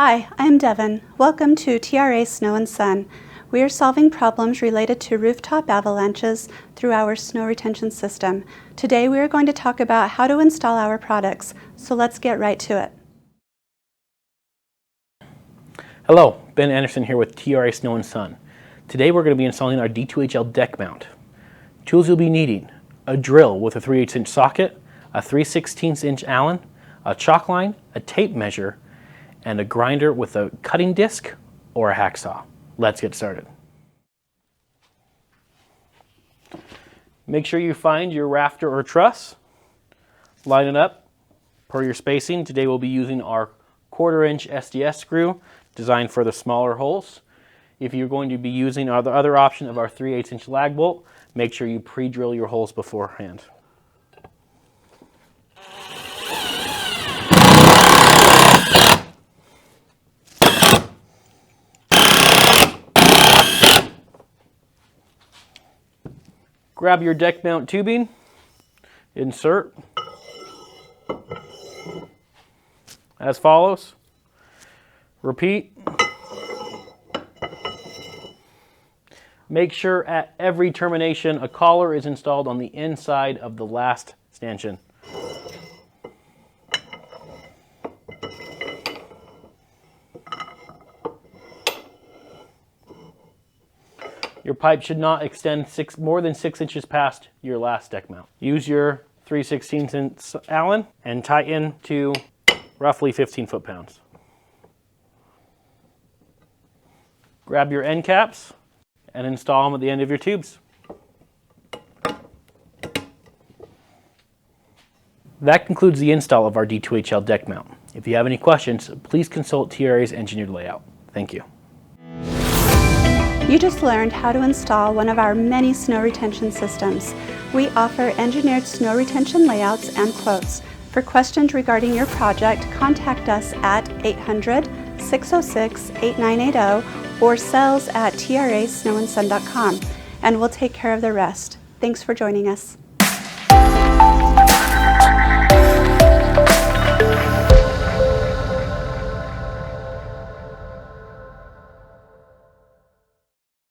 Hi, I'm Devin. Welcome to TRA Snow and Sun. We are solving problems related to rooftop avalanches through our snow retention system. Today we are going to talk about how to install our products, so let's get right to it. Hello, Ben Anderson here with TRA Snow and Sun. Today we're going to be installing our D2HL deck mount. Tools you'll be needing: a drill with a 3/8 inch socket, a 3/16 inch Allen, a chalk line, a tape measure, and a grinder with a cutting disc or a hacksaw. Let's get started. Make sure you find your rafter or truss. Line it up per your spacing. Today we'll be using our 1/4 inch SDS screw designed for the smaller holes. If you're going to be using the other option of our 3/8 inch lag bolt, make sure you pre-drill your holes beforehand. Grab your deck mount tubing, insert as follows. Repeat. Make sure at every termination a collar is installed on the inside of the last stanchion. Your pipe should not extend more than 6 inches past your last deck mount. Use your 3/16 inch Allen and tighten to roughly 15 foot-pounds. Grab your end caps and install them at the end of your tubes. That concludes the install of our D2HL deck mount. If you have any questions, please consult TRA's engineered layout. Thank you. You just learned how to install one of our many snow retention systems. We offer engineered snow retention layouts and quotes. For questions regarding your project, contact us at 800-606-8980 or sales@trasnowandsun.com, and we'll take care of the rest. Thanks for joining us.